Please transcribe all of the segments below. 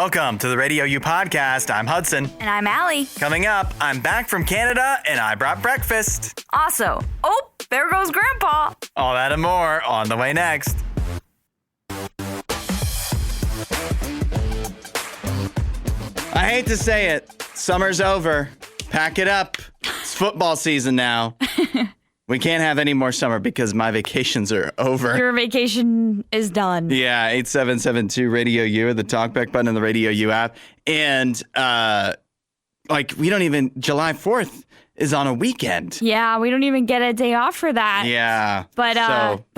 Welcome to the RadioU podcast. I'm Hudson. And I'm Allie. Coming up, I'm back from Canada and I brought breakfast. Also, there goes Grandpa. All that and more on the way next. I hate to say it. Summer's over. Pack it up. It's football season now. We can't have any more summer because my vacations are over. Your vacation is done. Yeah, 8772 Radio U or the talkback button in the Radio U app. And we don't even, July 4th is on a weekend. Yeah, we don't even get a day off for that. Yeah. But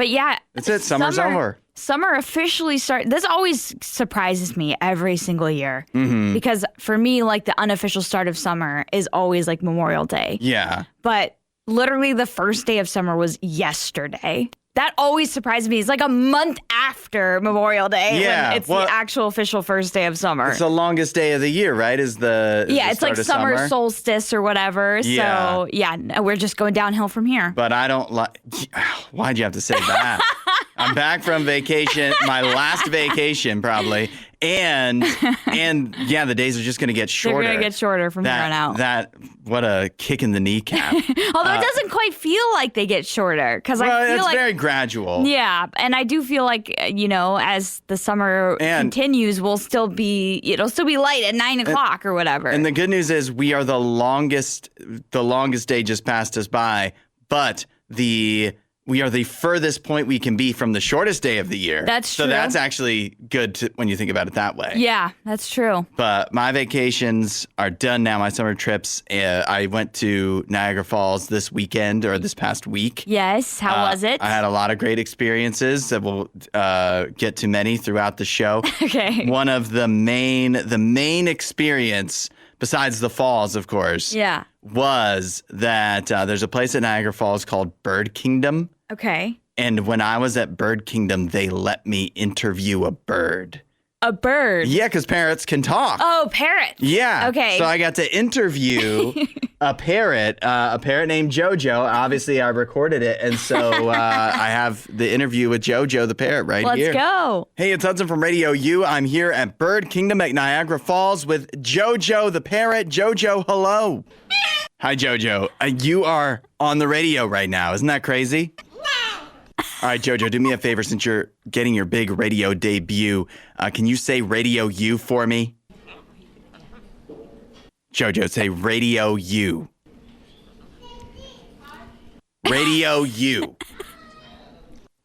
yeah. That's it. Summer's over. Summer officially started. This always surprises me every single year. Mm-hmm. Because for me, like the unofficial start of summer is always like Memorial Day. Yeah. But literally the first day of summer was yesterday. That always surprised me. It's like a month after Memorial Day. Yeah, when it's the actual official first day of summer. It's the longest day of the year, right? It's like summer solstice or whatever. Yeah. So, yeah, we're just going downhill from here. But I don't like... Why'd you have to say that? I'm back from vacation, my last vacation probably. And yeah, the days are just going to get shorter. They're going to get shorter from here on out. What a kick in the kneecap. Although it doesn't quite feel like they get shorter. I feel it's like, very gradual. Yeah, and I do feel like, as the summer continues, it'll still be light at 9 o'clock or whatever. And the good news is we are the longest day just passed us by, but we are the furthest point we can be from the shortest day of the year. That's true. So that's actually good when you think about it that way. Yeah, that's true. But my vacations are done now, my summer trips. I went to Niagara Falls this weekend or this past week. Yes, how was it? I had a lot of great experiences that we'll get to many throughout the show. Okay. One of the main experience, besides the falls, of course, was that there's a place at Niagara Falls called Bird Kingdom. Okay. And when I was at Bird Kingdom, they let me interview a bird. A bird? Yeah, because parrots can talk. Oh, parrots. Yeah. Okay. So I got to interview a parrot named JoJo. Obviously, I recorded it. And so I have the interview with JoJo, the parrot, here. Let's go. Hey, it's Hudson from Radio U. I'm here at Bird Kingdom at Niagara Falls with JoJo, the parrot. JoJo, hello. Hi, JoJo. You are on the radio right now. Isn't that crazy? All right, JoJo, do me a favor since you're getting your big radio debut. Can you say Radio U for me? JoJo, say Radio U. Radio U.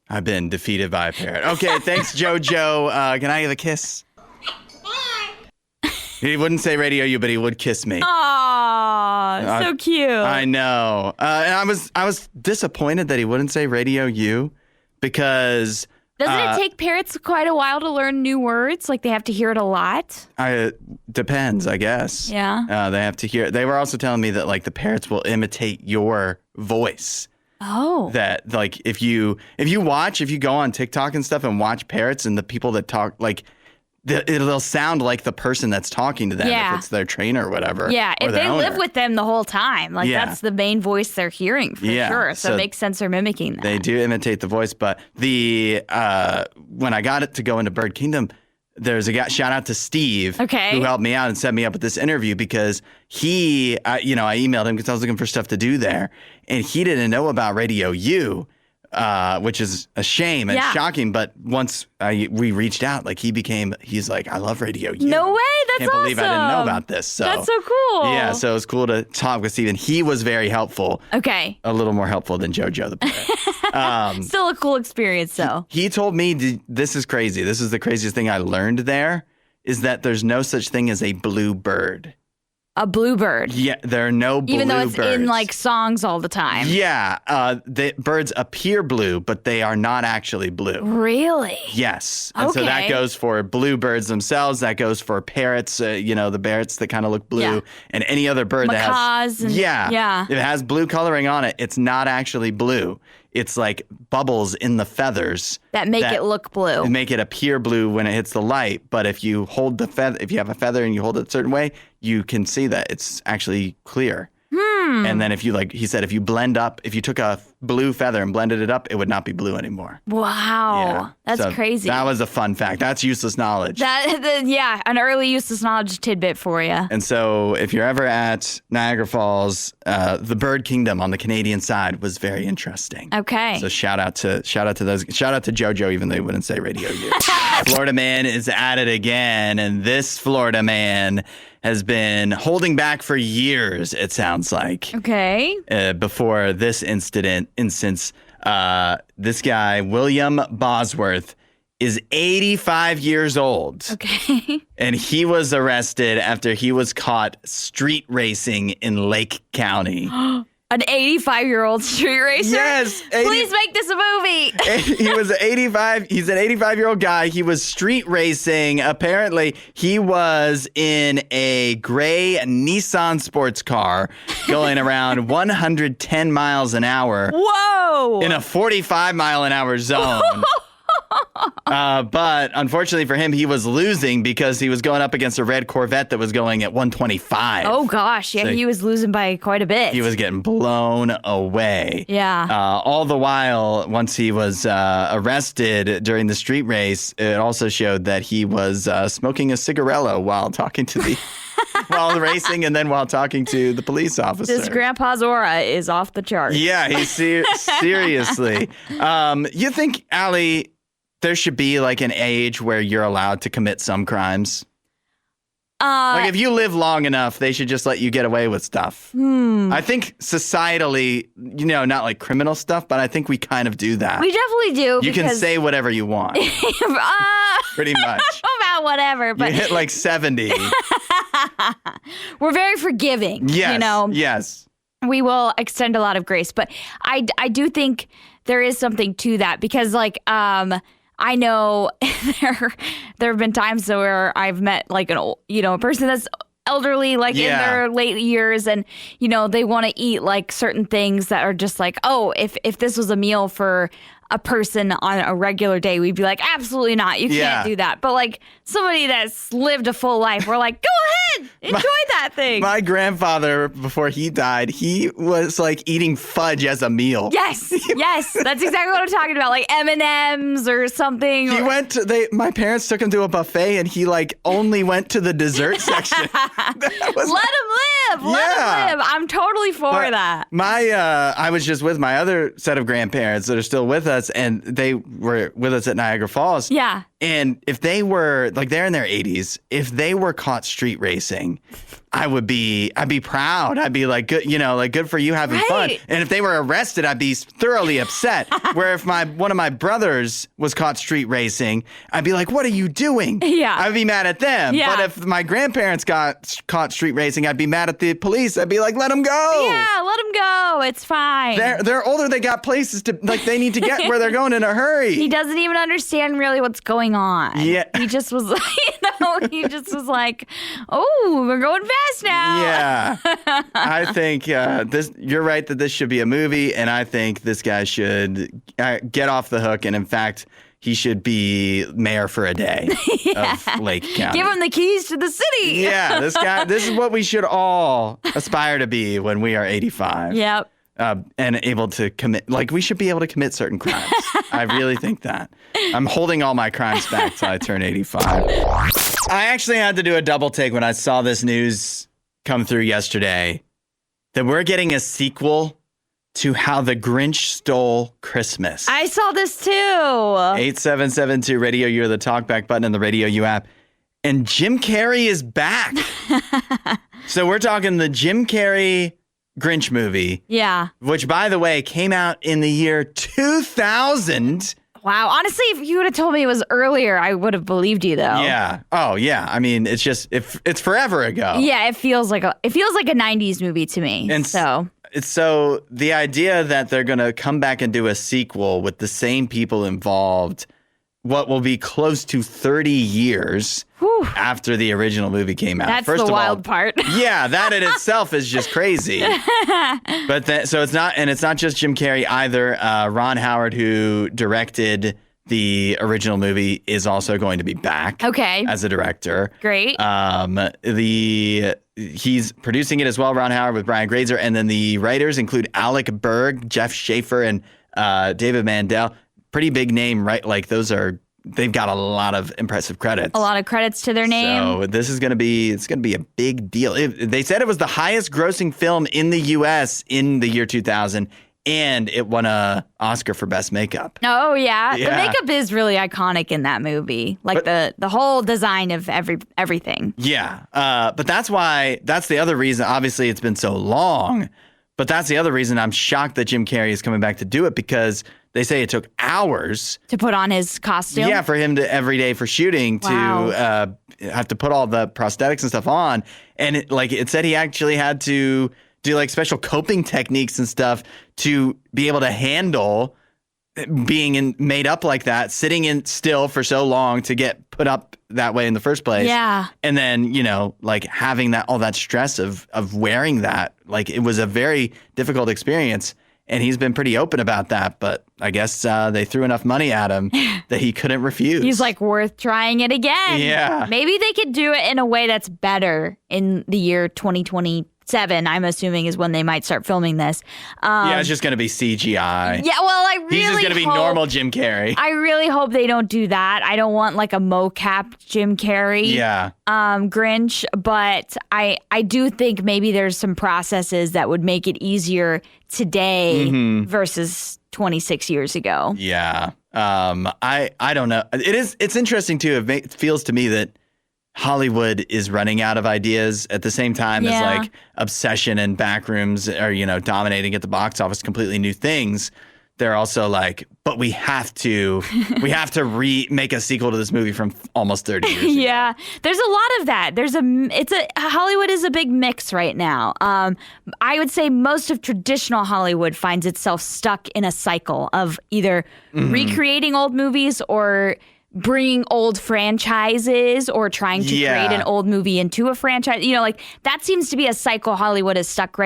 I've been defeated by a parrot. Okay, thanks, JoJo. Can I have a kiss? He wouldn't say Radio U, but he would kiss me. Aw, so cute. I know. And I was disappointed that he wouldn't say Radio U because... Doesn't it take parrots quite a while to learn new words? Like they have to hear it a lot? Depends, I guess. Yeah. They have to hear... They were also telling me that like the parrots will imitate your voice. Oh. That like if you go on TikTok and stuff and watch parrots and the people that talk like... It'll sound like the person that's talking to them if it's their trainer or whatever. Yeah, if they live with them the whole time. Like, that's the main voice they're hearing for sure. So it makes sense they're mimicking that. They do imitate the voice. But when I got it to go into Bird Kingdom, there's a guy, shout out to Steve, who helped me out and set me up with this interview because I emailed him because I was looking for stuff to do there. And he didn't know about Radio U. Which is a shame and shocking, but once we reached out, like he's like, I love Radio U. No way, that's Can't believe I didn't know about this. So that's so cool. Yeah, so it was cool to talk with Steve, and he was very helpful. Okay. A little more helpful than JoJo the parrot. Still a cool experience, though. He told me, this is crazy. This is the craziest thing I learned there, is that there's no such thing as a blue bird. A bluebird. Yeah, there are no blue birds. Even though it's in like songs all the time. Yeah, the birds appear blue, but they are not actually blue. Really? Yes. And so that goes for bluebirds themselves. That goes for parrots, the parrots that kind of look blue. And any other bird that has... Yeah. If it has blue coloring on it, it's not actually blue. It's like bubbles in the feathers that make it look blue. Make it appear blue when it hits the light. But if you hold if you have a feather and you hold it a certain way, you can see that it's actually clear. And then if you took a blue feather and blended it up, it would not be blue anymore. Wow. That's crazy. That was a fun fact. That's useless knowledge. An early useless knowledge tidbit for you. And so if you're ever at Niagara Falls, the Bird Kingdom on the Canadian side was very interesting. Okay. So shout out to those. Shout out to JoJo, even though they wouldn't say RadioU. Florida man is at it again, and this Florida man has been holding back for years, it sounds like. Okay. Before this instance, this guy, William Bosworth, is 85 years old. Okay. And he was arrested after he was caught street racing in Lake County. An 85-year-old street racer? Yes. Please make this a movie. He was 85. He's an 85-year-old guy. He was street racing. Apparently, he was in a gray Nissan sports car going around 110 miles an hour. Whoa. In a 45-mile-an-hour zone. But unfortunately for him, he was losing because he was going up against a red Corvette that was going at 125. Oh, gosh. Yeah, so he was losing by quite a bit. He was getting blown away. Yeah. All the while, once he was arrested during the street race, it also showed that he was smoking a cigarello while talking to the... while racing and then while talking to the police officer. This grandpa's aura is off the charts. Yeah, he's seriously. You think, Allie, there should be like an age where you're allowed to commit some crimes? Like if you live long enough, they should just let you get away with stuff. I think societally, not like criminal stuff, but I think we kind of do that. We definitely do. You can say whatever you want. Pretty much. About whatever. But you hit like 70. We're very forgiving. Yes. Yes. We will extend a lot of grace. But I do think there is something to that because I know there have been times where I've met like a person that's elderly, like in their late years, and they want to eat like certain things that are just like, oh, if this was a meal for a person on a regular day, we'd be like, absolutely not. You can't do that. But like somebody that's lived a full life, we're like, go ahead, enjoy that thing. My grandfather, before he died, he was like eating fudge as a meal. Yes, yes, that's exactly what I'm talking about. Like M&Ms or something. He went to my parents took him to a buffet, and he like only went to the dessert section. Let him live. Let him live. I'm totally for that. I was just with my other set of grandparents that are still with us. And they were with us at Niagara Falls. Yeah. And if they were, like, they're in their 80s, if they were caught street racing, I'd be proud. I'd be like, good, good for you having fun. And if they were arrested, I'd be thoroughly upset. Where if one of my brothers was caught street racing, I'd be like, what are you doing? Yeah. I'd be mad at them. Yeah. But if my grandparents got caught street racing, I'd be mad at the police. I'd be like, let them go. Yeah, let them go. It's fine. They're older. They got places to, like, they need to get where they're going in a hurry. He doesn't even understand really what's going on. Yeah. He just was like, oh, we're going fast now. Yeah. I think you're right that this should be a movie, and I think this guy should get off the hook, and in fact, he should be mayor for a day of Lake County. Give him the keys to the city. Yeah, this is what we should all aspire to be when we are 85. Yep. And able to commit, like, we should be able to commit certain crimes. I really think that. I'm holding all my crimes back till I turn 85. I actually had to do a double take when I saw this news come through yesterday that we're getting a sequel to How the Grinch Stole Christmas. I saw this too. 8772 RadioU or the talkback button in the RadioU app. And Jim Carrey is back. So we're talking the Jim Carrey Grinch movie. Yeah. Which, by the way, came out in the year 2000. Wow. Honestly, if you would have told me it was earlier, I would have believed you, though. Yeah. Oh, yeah. I mean, it's just it's forever ago. Yeah, it feels like a 90s movie to me. And so the idea that they're going to come back and do a sequel with the same people involved, what will be close to 30 years after the original movie came out. That's First the of wild all, part. Yeah, that in itself is just crazy. But so it's not just Jim Carrey either. Ron Howard, who directed the original movie, is also going to be back. Okay. As a director. Great. he's producing it as well, Ron Howard with Brian Grazer. And then the writers include Alec Berg, Jeff Schaefer, and David Mandel. Pretty big name, right? Like they've got a lot of impressive credits. A lot of credits to their name. So this is going to be a big deal. They said it was the highest grossing film in the U.S. in the year 2000. And it won an Oscar for Best Makeup. Oh, yeah. The makeup is really iconic in that movie. Like the whole design of everything. Yeah. But that's the other reason. Obviously, it's been so long. But that's the other reason I'm shocked that Jim Carrey is coming back to do it, because they say it took hours to put on his costume. Yeah, for him to every day for shooting to have to put all the prosthetics and stuff on. And it said he actually had to do like special coping techniques and stuff to be able to handle being made up like that, sitting in still for so long to get put up that way in the first place. Yeah. And then, like having all that stress of wearing that, like it was a very difficult experience. And he's been pretty open about that, but I guess they threw enough money at him that he couldn't refuse. He's like, worth trying it again. Yeah. Maybe they could do it in a way that's better in the year 2027, I'm assuming, is when they might start filming this. It's just going to be CGI. Yeah, well, He's just going to be normal Jim Carrey. I really hope they don't do that. I don't want like a mocap Jim Carrey Grinch, but I do think maybe there's some processes that would make it easier today versus 26 years ago. Yeah. I don't know. It's interesting too. It feels to me that Hollywood is running out of ideas at the same time as like Obsession and Backrooms are, dominating at the box office, completely new things. They're also like, but we have to make a sequel to this movie from almost 30 years ago. Yeah, there's a lot of that. Hollywood is a big mix right now. I would say most of traditional Hollywood finds itself stuck in a cycle of either recreating old movies or bringing old franchises or trying to create an old movie into a franchise. Like that seems to be a cycle Hollywood is stuck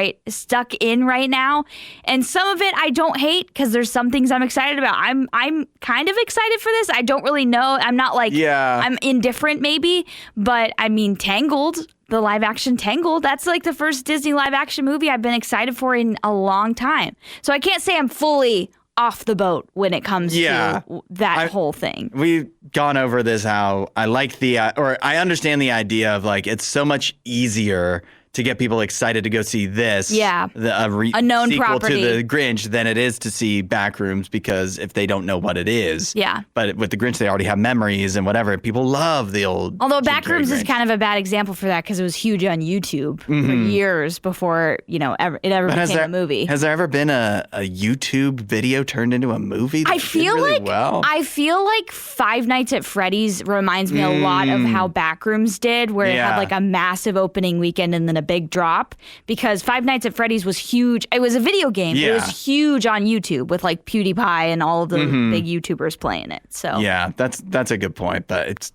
in right now. And some of it I don't hate because there's some things I'm excited about. I'm kind of excited for this. I don't really know. I'm not like I'm indifferent maybe, but I mean Tangled, the live action Tangled, that's like the first Disney live action movie I've been excited for in a long time. So I can't say I'm fully off the boat when it comes to that whole thing. We've gone over this, how I like I understand the idea of like, it's so much easier to get people excited to go see this. Yeah. A known sequel property to the Grinch than it is to see Backrooms, because if they don't know what it is. Yeah. But with the Grinch, they already have memories and whatever. People love the old. Although Backrooms is kind of a bad example for that because it was huge on YouTube for years before, it ever became a movie. Has there ever been a YouTube video turned into a movie? I feel like Five Nights at Freddy's reminds me a lot of how Backrooms did, where it had like a massive opening weekend and then a big drop, because Five Nights at Freddy's was huge. It was a video game. Yeah. It was huge on YouTube with like PewDiePie and all of the big YouTubers playing it. So yeah, that's a good point. But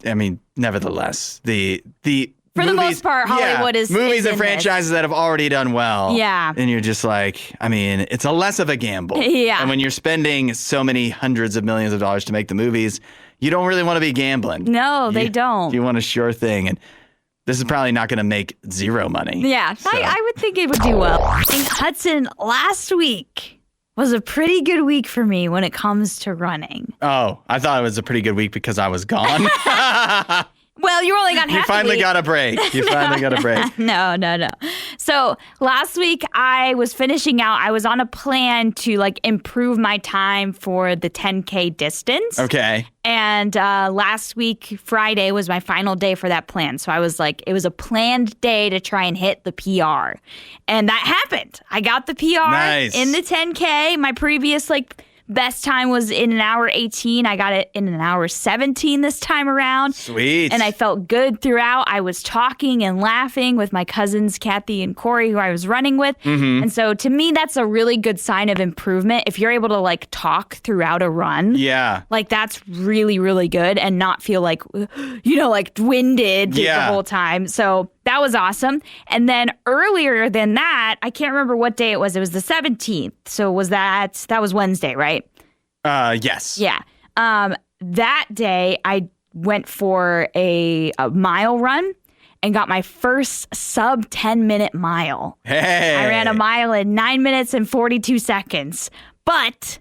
nevertheless, for the most part, Hollywood is movies and franchises that have already done well. Yeah. And you're just like, it's a less of a gamble. Yeah. And when you're spending so many hundreds of millions of dollars to make the movies, you don't really want to be gambling. No, they don't. You want a sure thing. And this is probably not going to make zero money. Yeah, so. I would think it would do well. Hudson, last week was a pretty good week for me when it comes to running. Oh, I thought it was a pretty good week because I was gone. Well, you only got half You finally got a break. No. So last week I was finishing out. I was on a plan to like improve my time for the 10K distance. Okay. And last week, Friday, was my final day for that plan. So I was like, it was a planned day to try and hit the PR. And that happened. I got the PR in the 10K. My previous best time was in an hour 18. I got it in an hour 17 this time around. Sweet. And I felt good throughout. I was talking and laughing with my cousins, Kathy and Corey, who I was running with. Mm-hmm. And so to me, that's a really good sign of improvement. If you're able to talk throughout a run. Yeah. That's really, really good and not feel winded the whole time. So that was awesome. And then earlier than that, I can't remember what day it was. It was the 17th. So that was Wednesday, right? Yes. Yeah. That day I went for a mile run, and got my first sub 10-minute mile. Hey. I ran a mile in 9 minutes and 42 seconds. But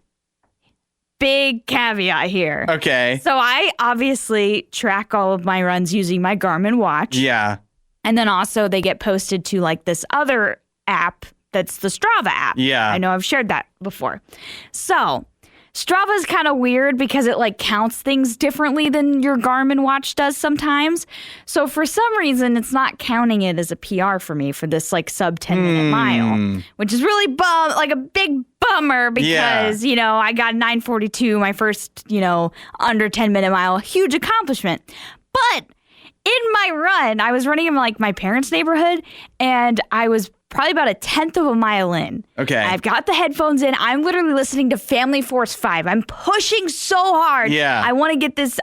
big caveat here. Okay. So I obviously track all of my runs using my Garmin watch. Yeah. And then also they get posted to like this other app that's the Strava app. Yeah. I know I've shared that before. So Strava is kind of weird because it like counts things differently than your Garmin watch does sometimes. So for some reason, it's not counting it as a PR for me for this like sub 10-minute mile, which is really like a big bummer because, you know, I got 9:42, my first, you know, under 10-minute mile, huge accomplishment. But in my run, I was running in like my parents' neighborhood and I was probably about a 1/10 of a mile in. Okay. I've got the headphones in. I'm literally listening to Family Force 5. I'm pushing so hard. Yeah. I want to get this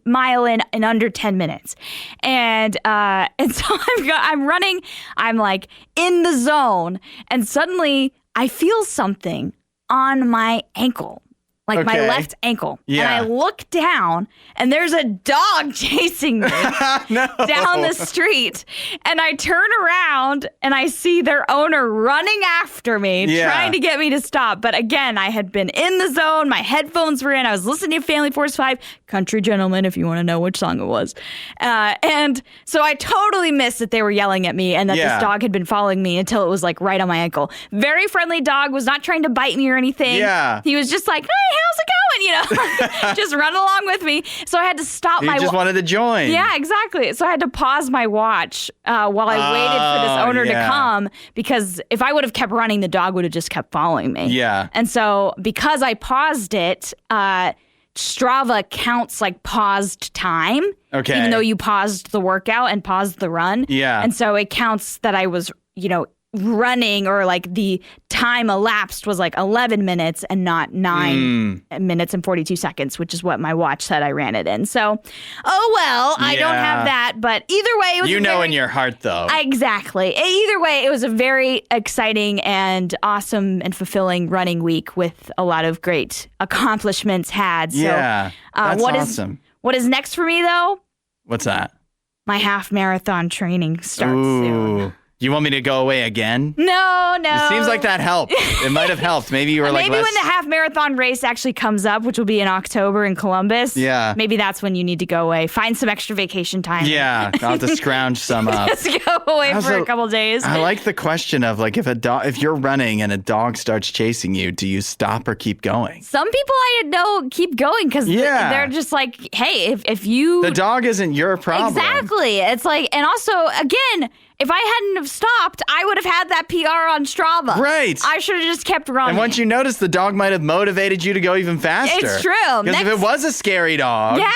mile in under 10 minutes. And so I'm running. I'm like in the zone. And suddenly I feel something on my ankle. Like my left ankle. Yeah. And I look down and there's a dog chasing me down the street. And I turn around and I see their owner running after me, trying to get me to stop. But again, I had been in the zone. My headphones were in. I was listening to Family Force 5, Country Gentleman, if you want to know which song it was. And so I totally missed that they were yelling at me and that this dog had been following me until it was like right on my ankle. Very friendly dog, was not trying to bite me or anything. Yeah. He was just like, hey, how's it going? You know, just run along with me. So I had to stop You just wanted to join. Yeah, exactly. So I had to pause my watch while I waited for this owner to come, because if I would have kept running, the dog would have just kept following me. Yeah. And so because I paused it, Strava counts like paused time. Okay. Even though you paused the workout and paused the run. Yeah. And so it counts that I was, you know, running, or like the time elapsed was like 11 minutes and not 9 minutes and 42 seconds, which is what my watch said I ran it in. So, oh well, I don't have that. But either way, it was in your heart, though. Exactly. Either way, it was a very exciting and awesome and fulfilling running week with a lot of great accomplishments had. So, that's awesome. What is next for me, though? What's that? My half marathon training starts soon. You want me to go away again? No. It seems like that helped. It might have helped. Maybe you were like, maybe when the half marathon race actually comes up, which will be in October in Columbus. Yeah. Maybe that's when you need to go away. Find some extra vacation time. Yeah. I'll have to scrounge some up. Just go away for a couple days. I like the question of like, if you're running and a dog starts chasing you, do you stop or keep going? Some people I know keep going because they're just like, hey, if you... The dog isn't your problem. Exactly. It's like, and also, again... If I hadn't have stopped, I would have had that PR on Strava. Right. I should have just kept running. And once you notice, the dog might have motivated you to go even faster. It's true. Because if it was a scary dog. Yeah.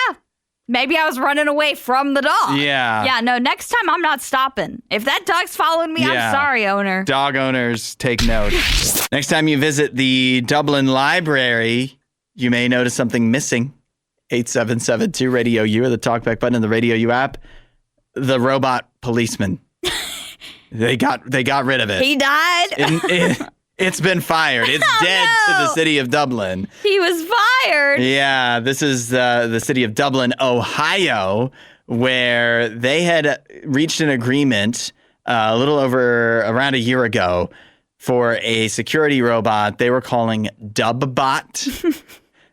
Maybe I was running away from the dog. Yeah. Yeah, no, next time I'm not stopping. If that dog's following me, I'm sorry, owner. Dog owners, take note. Next time you visit the Dublin Library, you may notice something missing. 8772 RadioU, or the talkback button in the RadioU app. The robot policeman. They got rid of it. He died? It's been fired. It's dead to the city of Dublin. He was fired? Yeah, this is the city of Dublin, Ohio, where they had reached an agreement a little over around a year ago for a security robot they were calling Dubbot.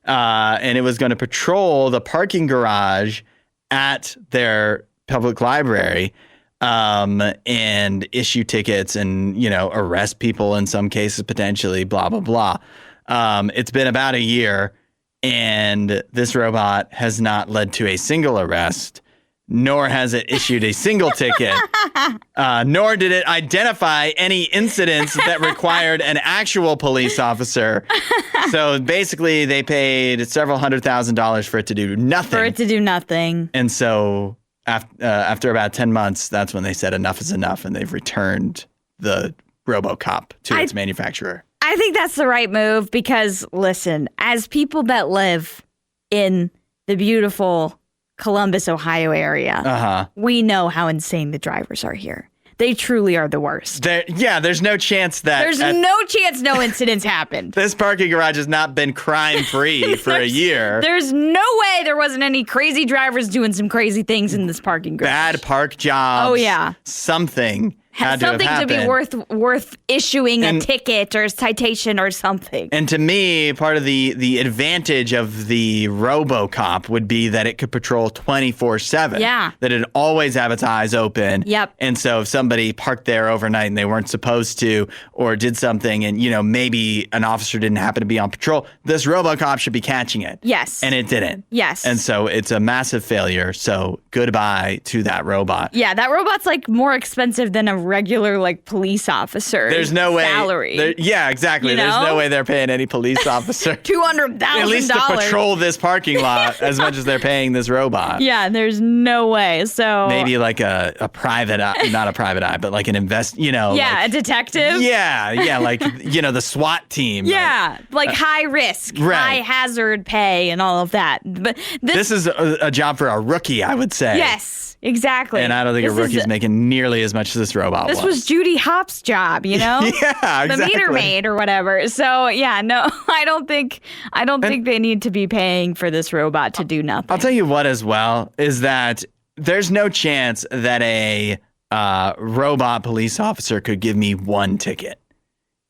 And it was going to patrol the parking garage at their public library. And issue tickets and, you know, arrest people in some cases, potentially, blah, blah, blah. It's been about a year, and this robot has not led to a single arrest, nor has it issued a single ticket, nor did it identify any incidents that required an actual police officer. So basically, they paid several $100,000 for it to do nothing. And so... After about 10 months, that's when they said enough is enough, and they've returned the RoboCop to its manufacturer. I think that's the right move because, listen, as people that live in the beautiful Columbus, Ohio area, we know how insane the drivers are here. They truly are the worst. There's no chance that... There's no chance no incidents happened. This parking garage has not been crime-free for a year. There's no way there wasn't any crazy drivers doing some crazy things in this parking garage. Bad park jobs. Oh, yeah. Something had something to be worth issuing a ticket or a citation or something. And to me, part of the advantage of the RoboCop would be that it could patrol 24/7. Yeah. That it'd always have its eyes open. Yep. And so if somebody parked there overnight and they weren't supposed to, or did something and, maybe an officer didn't happen to be on patrol, this RoboCop should be catching it. Yes. And it didn't. Yes. And so it's a massive failure. So goodbye to that robot. Yeah, that robot's like more expensive than a regular like police officer. There's no way. Salary. Yeah, exactly. There's no way they're paying any police officer $200,000 at least to patrol this parking lot as much as they're paying this robot. Yeah, there's no way. So maybe like a private eye, not a private eye, but like an Yeah, like, a detective. Yeah, like the SWAT team. Yeah, like high risk, high hazard pay, and all of that. But this is a job for a rookie, I would say. Yes. Exactly. And I don't think a rookie's making nearly as much as this robot This was Judy Hopps' job, Yeah, exactly. The meter maid or whatever. So, yeah, no, I don't think they need to be paying for this robot to do nothing. I'll tell you what as well is that there's no chance that a robot police officer could give me one ticket.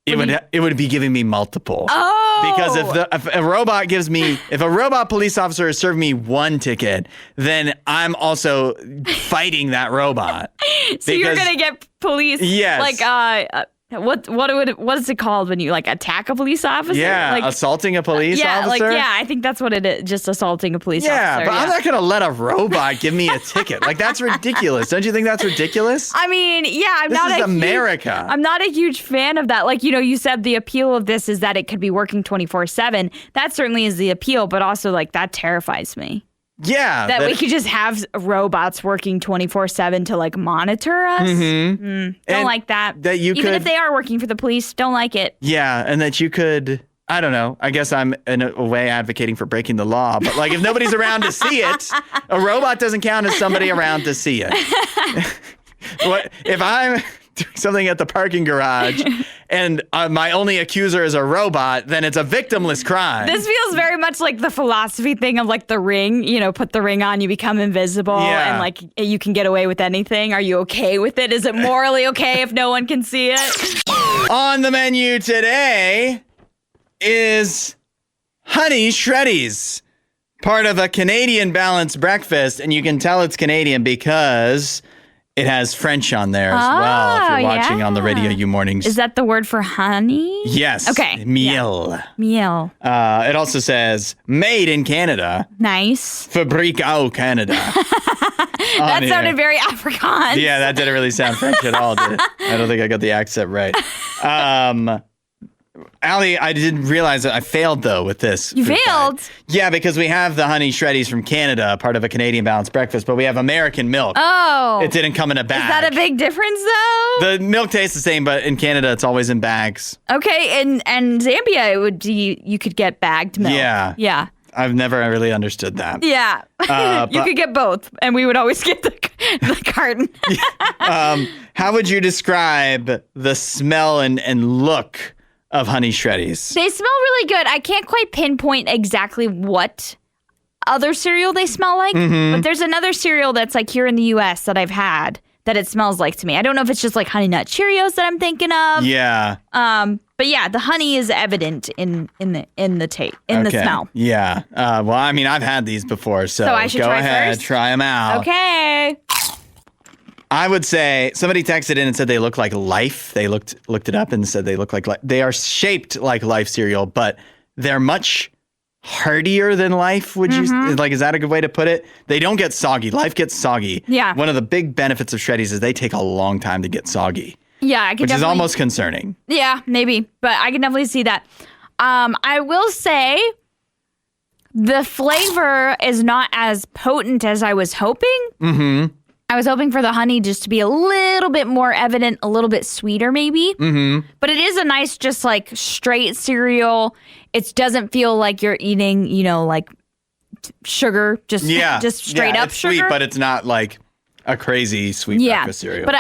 It would be giving me multiple. Oh, because if a robot police officer is serving me one ticket, then I'm also fighting that robot. So you're gonna get police. Yes. Like what is it called when you like attack a police officer? Yeah, like, assaulting a police officer. I think that's what it is. Just assaulting a police officer. Yeah, but I'm not gonna let a robot give me a ticket. Like that's ridiculous. Don't you think that's ridiculous? I mean, yeah, This is America. I'm not a huge fan of that. Like, you said the appeal of this is that it could be working 24/7. That certainly is the appeal, but also like that terrifies me. Yeah. That we could just have robots working 24/7 to like monitor us. Don't like that. Even if they are working for the police, don't like it. Yeah, and that you could, I don't know, I guess I'm in a way advocating for breaking the law, but like if nobody's around to see it, a robot doesn't count as somebody around to see it. What if I'm doing something at the parking garage and my only accuser is a robot, then it's a victimless crime. This feels very much like the philosophy thing of like the ring, put the ring on, you become invisible and like you can get away with anything. Are you okay with it? Is it morally okay if no one can see it? On the menu today is Honey Shreddies, part of a Canadian balanced breakfast, and you can tell it's Canadian because it has French on there as well, if you're watching on the RadioU mornings. Is that the word for honey? Yes. Okay. Miel. Yeah. Miel. It also says, made in Canada. Nice. Fabrique au Canada. That sounded very Afrikaans. Yeah, that didn't really sound French at all, did it? I don't think I got the accent right. Allie, I didn't realize that I failed, though, with this. You failed? Yeah, because we have the Honey Shreddies from Canada, part of a Canadian balanced breakfast, but we have American milk. Oh. It didn't come in a bag. Is that a big difference, though? The milk tastes the same, but in Canada, it's always in bags. Okay, and Zambia, it would be, you could get bagged milk. Yeah. Yeah. I've never really understood that. Yeah. You could get both, and we would always get the carton. How would you describe the smell and look of Honey Shreddies? They smell really good. I can't quite pinpoint exactly what other cereal they smell like, but there's another cereal that's like here in the U.S. that I've had that it smells like to me. I don't know if it's just like Honey Nut Cheerios that I'm thinking of. Yeah. But yeah, the honey is evident in the smell. Yeah. Well, I mean, I've had these before, so I should go try ahead, first? try them out. Okay. I would say somebody texted in and said they look like Life. They looked it up and said they look like Life. They are shaped like Life cereal, but they're much heartier than Life. Would you like? Is that a good way to put it? They don't get soggy. Life gets soggy. Yeah. One of the big benefits of Shreddies is they take a long time to get soggy. Yeah, which is almost concerning. Yeah, maybe, but I can definitely see that. I will say the flavor is not as potent as I was hoping. Mm-hmm. I was hoping for the honey just to be a little bit more evident, a little bit sweeter maybe. Mm-hmm. But it is a nice, just like straight cereal. It doesn't feel like you're eating, like sugar, just straight up it's sugar. Sweet, but it's not like a crazy sweet breakfast cereal. But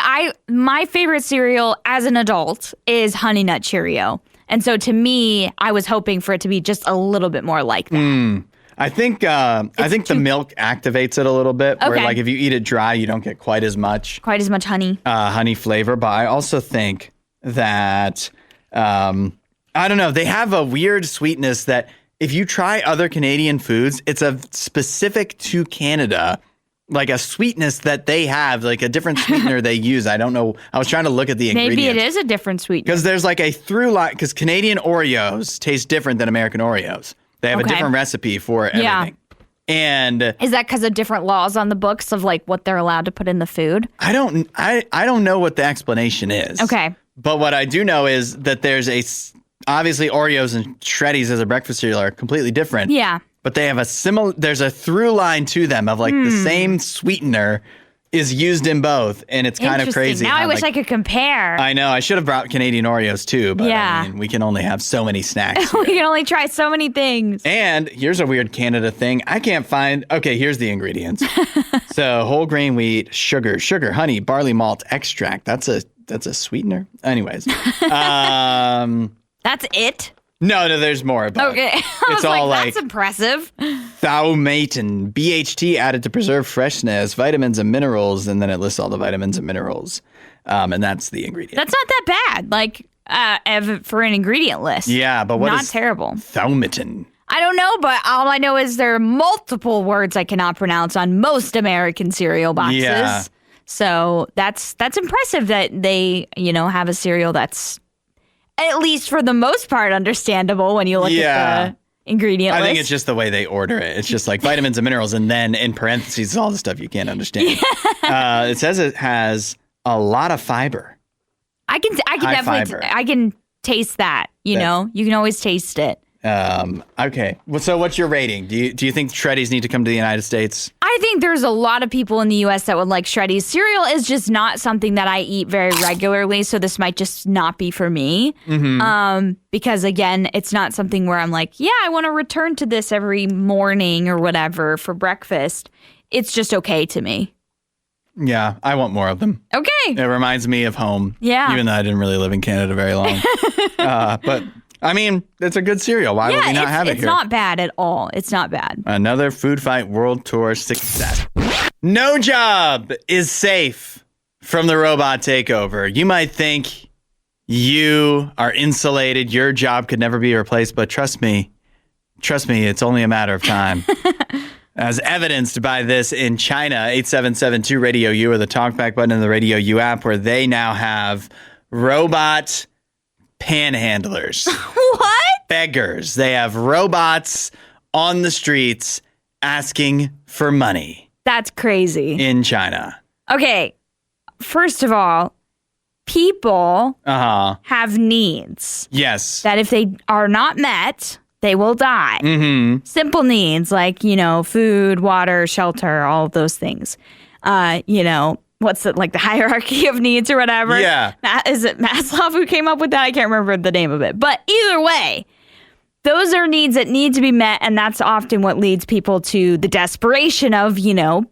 my favorite cereal as an adult is Honey Nut Cheerio. And so to me, I was hoping for it to be just a little bit more like that. I think the milk activates it a little bit. Where like if you eat it dry, you don't get quite as much honey flavor. But I also think that I don't know. They have a weird sweetness that if you try other Canadian foods, it's a specific to Canada, like a sweetness that they have, like a different sweetener they use. I don't know. I was trying to look at the ingredients. Maybe it is a different sweetener. Because there's like a through line, because Canadian Oreos taste different than American Oreos. They have a different recipe for everything. Yeah. And is that because of different laws on the books of like what they're allowed to put in the food? I don't know what the explanation is. Okay. But what I do know is that there's obviously Oreos and Shreddies as a breakfast cereal are completely different. Yeah. But they have there's a through line to them of like the same sweetener is used in both, and it's kind of crazy. Now I wish I could compare. I know. I should have brought Canadian Oreos too, but I mean, we can only have so many snacks. We can only try so many things. And here's a weird Canada thing. I can't find. Okay, here's the ingredients. So whole grain wheat, sugar, honey, barley malt, extract. That's a sweetener. Anyways, that's it. No, there's more. But okay. It's all like, that's impressive. Thaumates and BHT added to preserve freshness, vitamins and minerals, and then it lists all the vitamins and minerals. And that's the ingredient. That's not that bad, like for an ingredient list. Yeah, but what is terrible. Thaumatin? I don't know, but all I know is there are multiple words I cannot pronounce on most American cereal boxes. Yeah. So that's impressive that they, have a cereal that's at least for the most part understandable when you look at the ingredient list. I think it's just the way they order it. It's just like vitamins and minerals, and then in parentheses all the stuff you can't understand. It says it has a lot of fiber. I can definitely I can taste that. You can always taste it. Okay. So what's your rating? Do you think Shreddies need to come to the United States? I think there's a lot of people in the U.S. that would like Shreddies. Cereal is just not something that I eat very regularly, so this might just not be for me. Mm-hmm. Because again, it's not something where I'm like, I want to return to this every morning or whatever for breakfast. It's just okay to me. Yeah, I want more of them. Okay. It reminds me of home. Yeah. Even though I didn't really live in Canada very long. But I mean, it's a good cereal. Why would we not have it here? It's not bad at all. It's not bad. Another Food Fight World Tour success. No job is safe from the robot takeover. You might think you are insulated. Your job could never be replaced. But trust me, it's only a matter of time. As evidenced by this in China, 8772 RadioU or the talkback button in the RadioU app, where they now have robot panhandlers. What? Beggars. They have robots on the streets asking for money. That's crazy. In China. Okay. First of all, people have needs. Yes. That if they are not met, they will die. Mm-hmm. Simple needs like, food, water, shelter, all of those things. What's it like the hierarchy of needs or whatever? Yeah. Is it Maslow who came up with that? I can't remember the name of it. But either way, those are needs that need to be met. And that's often what leads people to the desperation of,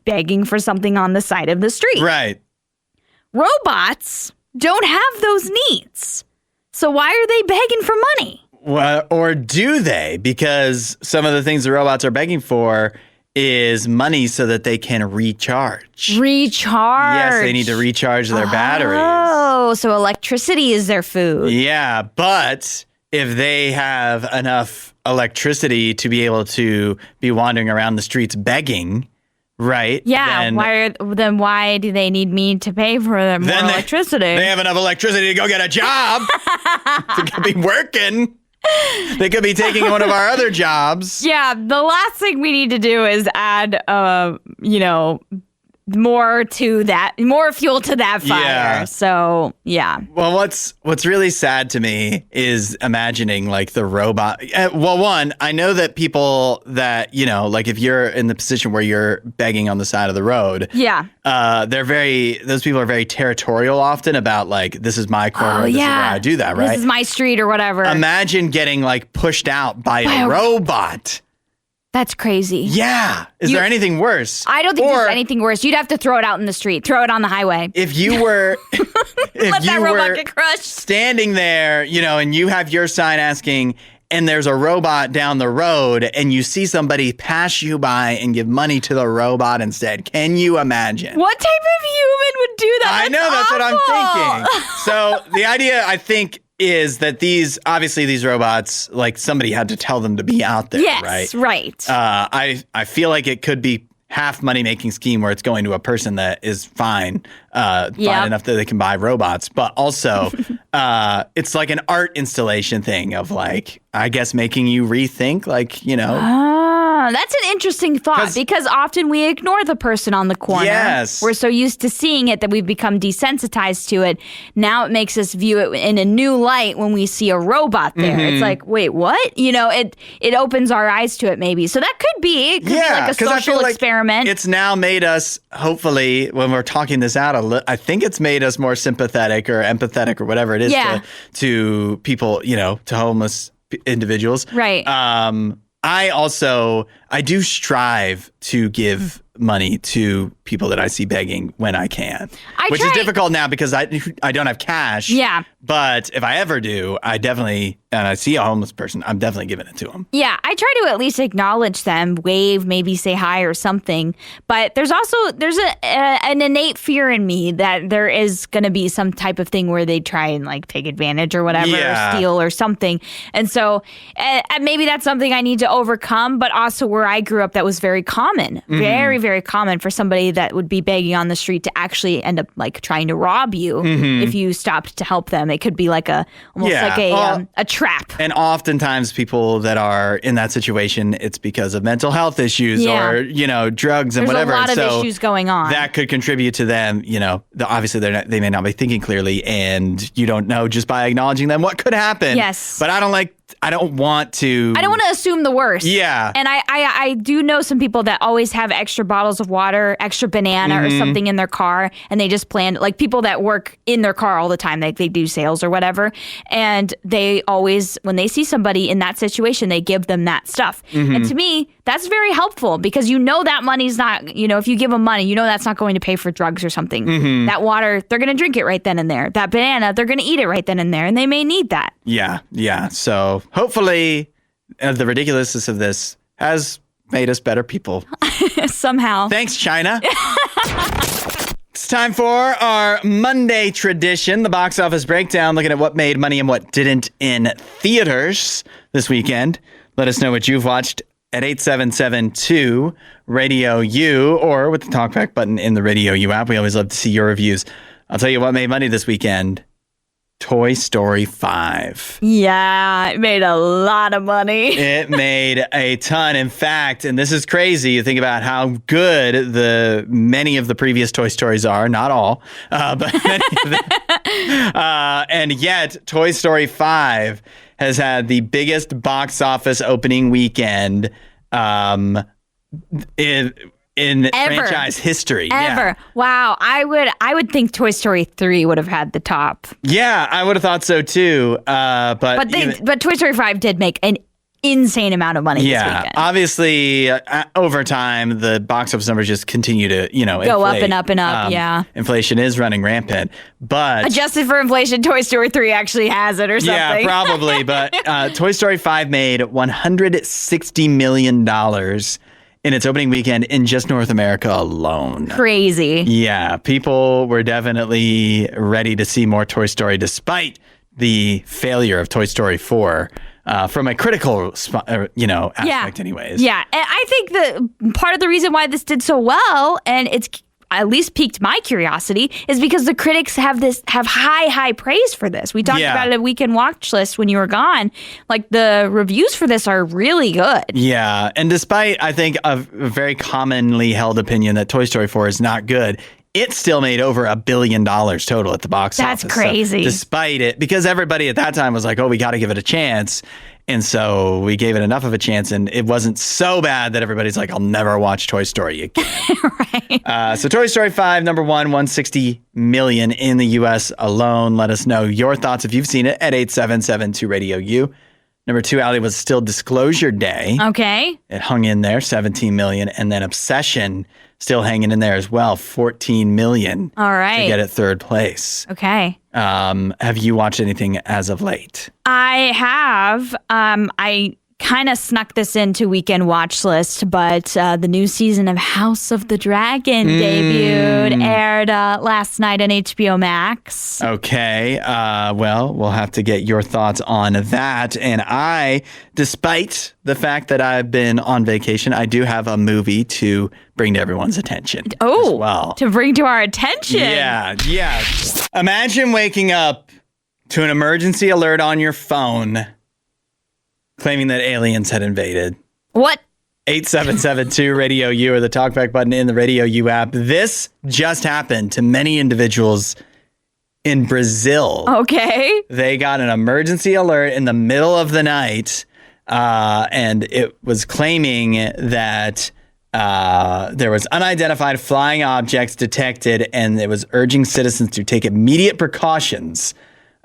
begging for something on the side of the street. Right. Robots don't have those needs. So why are they begging for money? Well, or do they? Because some of the things the robots are begging for is money so that they can recharge. Recharge. Yes, they need to recharge their batteries. Oh, so electricity is their food. Yeah, but if they have enough electricity to be able to be wandering around the streets begging, right? Yeah, then why do they need me to pay for more electricity? They have enough electricity to go get a job. They could be working. They could be taking one of our other jobs. Yeah, the last thing we need to do is add, more to that, more fuel to that fire. Yeah. So, yeah. Well, what's really sad to me is imagining like the robot. Well, one, I know that people that, like if you're in the position where you're begging on the side of the road. Yeah. Those people are very territorial often about like, this is my corner. This is where I do that, right? This is my street or whatever. Imagine getting like pushed out by a robot. That's crazy. Yeah. Is there anything worse? I don't think there's anything worse. You'd have to throw it out in the street, throw it on the highway. If you were, let that robot get crushed. Standing there, and you have your sign asking, and there's a robot down the road, and you see somebody pass you by and give money to the robot instead. Can you imagine? What type of human would do that? I know, that's what I'm thinking. So the idea, I think, is that these robots, like somebody had to tell them to be out there, yes, right? I feel like it could be half money-making scheme where it's going to a person that is fine enough that they can buy robots. But also, it's like an art installation thing of like, I guess, making you rethink, like, That's an interesting thought because often we ignore the person on the corner. Yes. We're so used to seeing it that we've become desensitized to it. Now it makes us view it in a new light when we see a robot there. It's like, wait, what? It opens our eyes to it maybe. So that could be. It could be like a social experiment. It's now made us, hopefully, when we're talking this out, I think it's made us more sympathetic or empathetic or whatever it is to people, to homeless individuals. Right. I do strive to give money to people that I see begging when I can, which is difficult now because I don't have cash. Yeah. But if I ever do, and I see a homeless person, I'm definitely giving it to them. Yeah, I try to at least acknowledge them, wave, maybe say hi or something. But there's an innate fear in me that there is going to be some type of thing where they try and like take advantage or whatever, or steal or something. And so maybe that's something I need to overcome. But also where I grew up, that was very common, very, very common for somebody that would be begging on the street to actually end up like trying to rob you if you stopped to help them. It could be like a trap. And oftentimes people that are in that situation, it's because of mental health issues or, drugs and whatever. There's a lot of issues going on. That could contribute to them, obviously they may not be thinking clearly and you don't know just by acknowledging them what could happen. Yes. But I don't want to assume the worst. Yeah. And I do know some people that always have extra bottles of water, extra banana or something in their car. And they just plan, like people that work in their car all the time, they do sales or whatever. And they always, when they see somebody in that situation, they give them that stuff. And to me, that's very helpful because that money's not, if you give them money, that's not going to pay for drugs or something. That water, they're going to drink it right then and there. That banana, they're going to eat it right then and there. And they may need that. Yeah. Yeah. So hopefully the ridiculousness of this has made us better people. Somehow. Thanks, China. It's time for our Monday tradition, the box office breakdown, looking at what made money and what didn't in theaters this weekend. Let us know what you've watched at 877-2 Radio U or with the talkback button in the Radio U app. We always love to see your reviews. I'll tell you what made money this weekend. Toy Story 5. Yeah, it made a lot of money. It made a ton. In fact, and this is crazy, you think about how good many of the previous Toy Stories are, not all, but many of them. And yet, Toy Story 5 has had the biggest box office opening weekend in franchise history. Ever. Yeah. Wow. I would think Toy Story 3 would have had the top. Yeah, I would have thought so too. But Toy Story 5 did make an insane amount of money this weekend. Obviously, over time, the box office numbers just continue to, go inflate. Up and up and up, Inflation is running rampant, but... Adjusted for inflation, Toy Story 3 actually has it or something. Yeah, probably, but Toy Story 5 made $160 million in its opening weekend in just North America alone. Crazy. Yeah, people were definitely ready to see more Toy Story despite the failure of Toy Story 4. From a critical, aspect anyways. Yeah, and I think the part of the reason why this did so well, and it's at least piqued my curiosity, is because the critics have high praise for this. We talked about it at Weekend Watch List when you were gone. Like, the reviews for this are really good. Yeah, and despite, I think, a very commonly held opinion that Toy Story 4 is not good, it still made over $1 billion total at the box office. That's crazy. So despite it, because everybody at that time was like, oh, we got to give it a chance. And so we gave it enough of a chance, and it wasn't so bad that everybody's like, I'll never watch Toy Story again. Right. So Toy Story 5, number one, $160 million in the U.S. alone. Let us know your thoughts if you've seen it at 877-2 Radio U. Number 2, Allie, was Still Disclosure Day. Okay. It hung in there, 17 million. And then Obsession still hanging in there as well, 14 million. All right. To get at third place. Okay. Have you watched anything as of late? I have. I kind of snuck this into weekend watch list, but the new season of House of the Dragon debuted, aired last night on HBO Max. Okay. Well, we'll have to get your thoughts on that. And I, despite the fact that I've been on vacation, I do have a movie to bring to everyone's attention. Oh, as well. To bring to our attention. Yeah. Imagine waking up to an emergency alert on your phone claiming that aliens had invaded. What? 8772 Radio U or the talkback button in the Radio U app. This just happened to many individuals in Brazil. Okay. They got an emergency alert in the middle of the night, and it was claiming that there was unidentified flying objects detected, and it was urging citizens to take immediate precautions.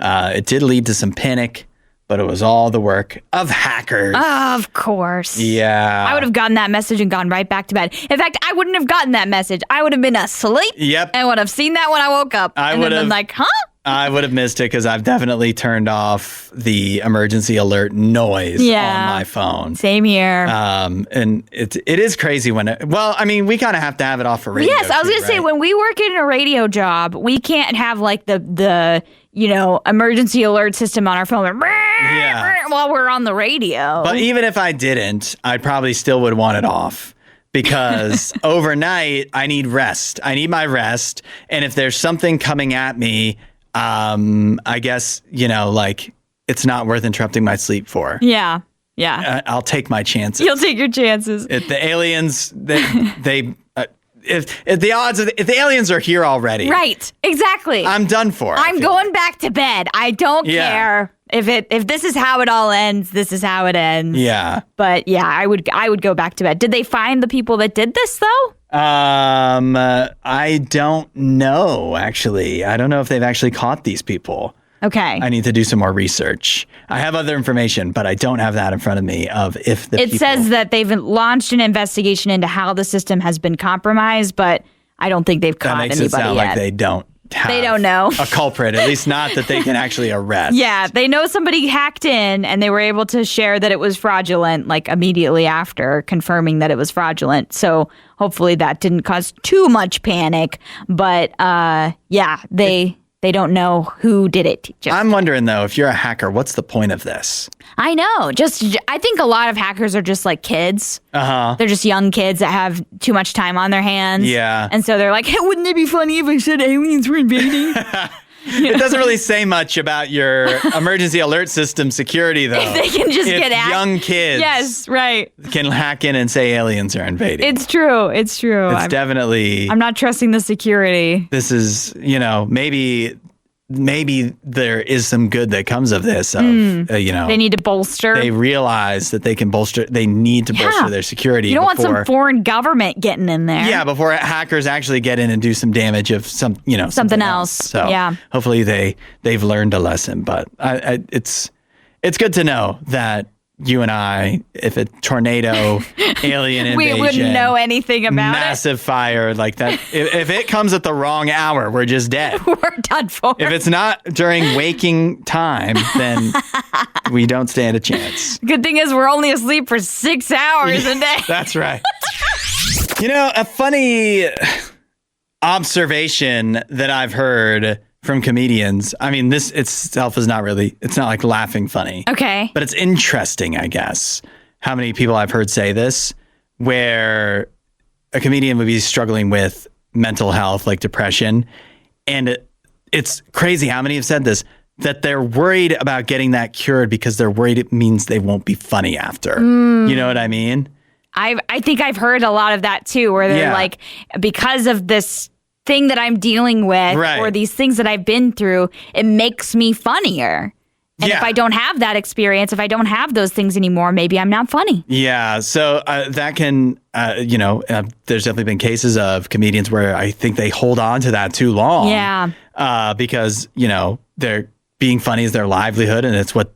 It did lead to some panic, but it was all the work of hackers. Of course. Yeah. I would have gotten that message and gone right back to bed. In fact, I wouldn't have gotten that message. I would have been asleep. Yep. And would have seen that when I woke up. And then been like, huh? I would have missed it because I've definitely turned off the emergency alert noise on my phone. Same here. And it is crazy when we kind of have to have it off for radio. Yes, I was going to say, when we work in a radio job, we can't have like the emergency alert system on our phone while we're on the radio. But even if I didn't, I probably still would want it off. Because overnight, I need rest. I need my rest. And if there's something coming at me, I guess, it's not worth interrupting my sleep for. Yeah. Yeah. I'll take my chances. You'll take your chances. If the aliens, if the aliens are here already. Right. Exactly. I'm done for. I'm going back to bed. I don't care. If this is how it all ends, this is how it ends. Yeah. But yeah, I would go back to bed. Did they find the people that did this though? I don't know, actually. I don't know if they've actually caught these people. Okay. I need to do some more research. I have other information, but I don't have that in front of me of if the people... It says that they've launched an investigation into how the system has been compromised, but I don't think they've caught anybody yet. That makes it sound like they don't know a culprit, at least not that they can actually arrest. Yeah, they know somebody hacked in and they were able to share that it was fraudulent, like immediately after confirming that it was fraudulent. So hopefully that didn't cause too much panic. But they don't know who did it. I'm wondering, though, if you're a hacker, what's the point of this? I know. I think a lot of hackers are just like kids. Uh-huh. They're just young kids that have too much time on their hands. Yeah. And so they're like, hey, wouldn't it be funny if I said aliens were invading? It doesn't really say much about your emergency alert system security, though. If they can just get young kids. Yes, right. Can hack in and say aliens are invading. It's true. It's definitely. I'm not trusting the security. This is, maybe there is some good that comes of this. They need to bolster. They realize that they can bolster. They need to bolster their security. You don't want some foreign government getting in there. Yeah, before hackers actually get in and do some damage of something else. So hopefully they've learned a lesson. But it's good to know that you and I, if a tornado, alien invasion, we wouldn't know anything about massive fire like that. If it comes at the wrong hour, we're just dead. We're done for. If it's not during waking time, then we don't stand a chance. Good thing is we're only asleep for 6 hours a day. That's right. A funny observation that I've heard from comedians. I mean, this itself is it's not like laughing funny. Okay. But it's interesting, I guess, how many people I've heard say this, where a comedian would be struggling with mental health, like depression. And it's crazy how many have said this, that they're worried about getting that cured because they're worried it means they won't be funny after. You know what I mean? I think I've heard a lot of that too, where they're like, because of this thing that I'm dealing with or these things that I've been through, it makes me funnier. And if I don't have that experience, if I don't have those things anymore, maybe I'm not funny. Yeah. So that can, there's definitely been cases of comedians where I think they hold on to that too long. Yeah. Because, they're being funny is their livelihood and it's what,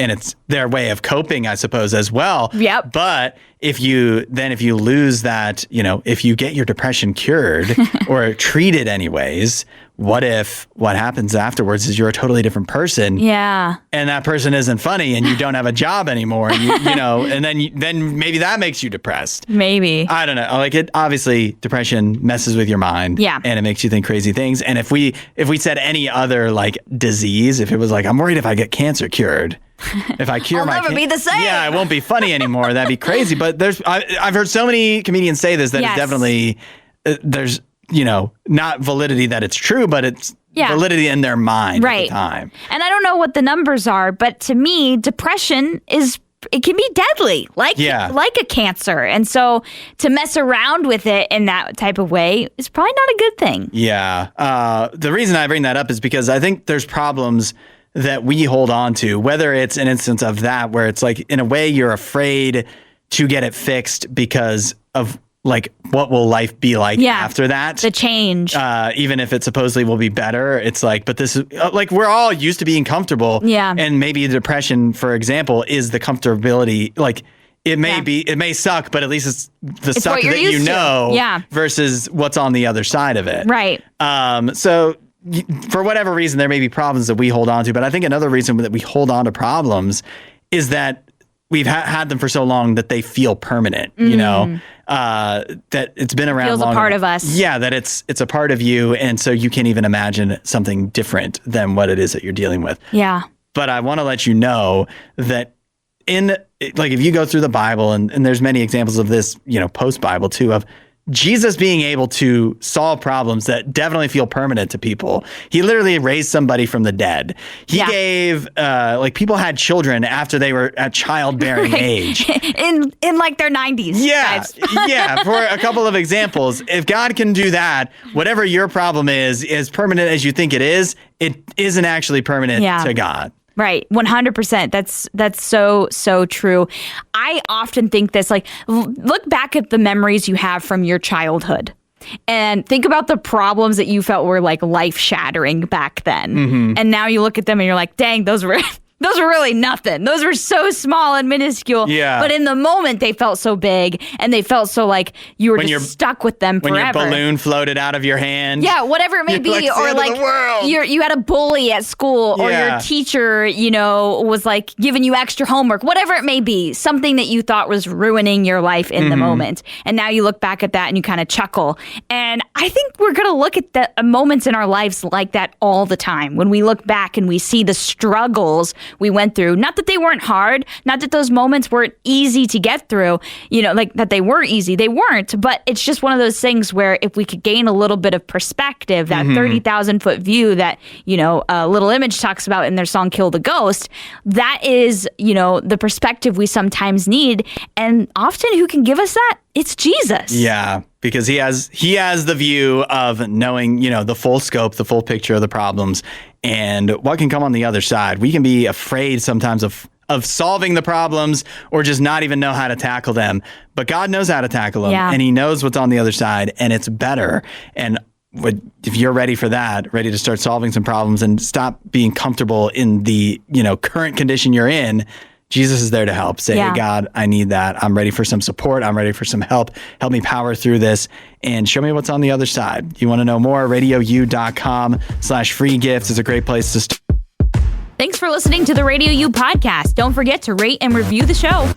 and it's their way of coping, I suppose, as well. Yep. But if you lose that, if you get your depression cured or treated anyways, what if what happens afterwards is you're a totally different person? Yeah. And that person isn't funny and you don't have a job anymore, and then maybe that makes you depressed. Maybe. I don't know. Like obviously depression messes with your mind. Yeah. And it makes you think crazy things. And if we said any other like disease, if it was like, I'm worried if I get cancer cured, if I cure I'll never be the same. Yeah, I won't be funny anymore. That'd be crazy. But I've heard so many comedians say this that it's definitely, there's, not validity that it's true, but it's validity in their mind at the time. And I don't know what the numbers are, but to me, depression it can be deadly, like a cancer. And so to mess around with it in that type of way is probably not a good thing. Yeah. The reason I bring that up is because I think there's problems that we hold on to, whether it's an instance of that where it's like, in a way, you're afraid to get it fixed because of like, what will life be like after that? The change. Even if it supposedly will be better, it's like, but this is like, we're all used to being comfortable. Yeah. And maybe depression, for example, is the comfortability. Like, it may suck, but at least it's the suck that you know versus what's on the other side of it. Right. So for whatever reason, there may be problems that we hold on to, but I think another reason that we hold on to problems is that we've had them for so long that they feel permanent, that it's been around feels long a part enough. of us. Yeah, that it's a part of you. And so you can't even imagine something different than what it is that you're dealing with. Yeah. But I want to let you know that if you go through the Bible, and there's many examples of this, post-Bible too, of Jesus being able to solve problems that definitely feel permanent to people. He literally raised somebody from the dead. He gave, people had children after they were at childbearing age. In like their 90s. Yeah. Yeah. For a couple of examples, if God can do that, whatever your problem is as permanent as you think it isn't actually permanent to God. Right. 100%. That's so true. I often think this, like, look back at the memories you have from your childhood and think about the problems that you felt were like life shattering back then. Mm-hmm. And now you look at them and you're like, dang, those were really nothing. Those were so small and minuscule. Yeah. But in the moment, they felt so big, and they felt so like you were just stuck with them forever. When your balloon floated out of your hand. Yeah, whatever it may be. Like, or like you had a bully at school, or your teacher, was like giving you extra homework, whatever it may be. Something that you thought was ruining your life in the moment. And now you look back at that and you kind of chuckle. And I think we're going to look at the moments in our lives like that all the time. When we look back and we see the struggles we went through. Not that they weren't hard, not that those moments weren't easy to get through, like that they were easy. They weren't, but it's just one of those things where if we could gain a little bit of perspective, that 30,000 foot view that, Little Image talks about in their song Kill the Ghost, that is, the perspective we sometimes need. And often who can give us that? It's Jesus. Yeah, because he has the view of knowing, the full scope, the full picture of the problems and what can come on the other side. We can be afraid sometimes of solving the problems or just not even know how to tackle them. But God knows how to tackle them, and he knows what's on the other side, and it's better. And if you're ready for that, ready to start solving some problems and stop being comfortable in the, current condition you're in, Jesus is there to help. Say, hey, God, I need that. I'm ready for some support. I'm ready for some help. Help me power through this and show me what's on the other side. You want to know more? RadioU.com/free gifts is a great place to start. Thanks for listening to the RadioU podcast. Don't forget to rate and review the show.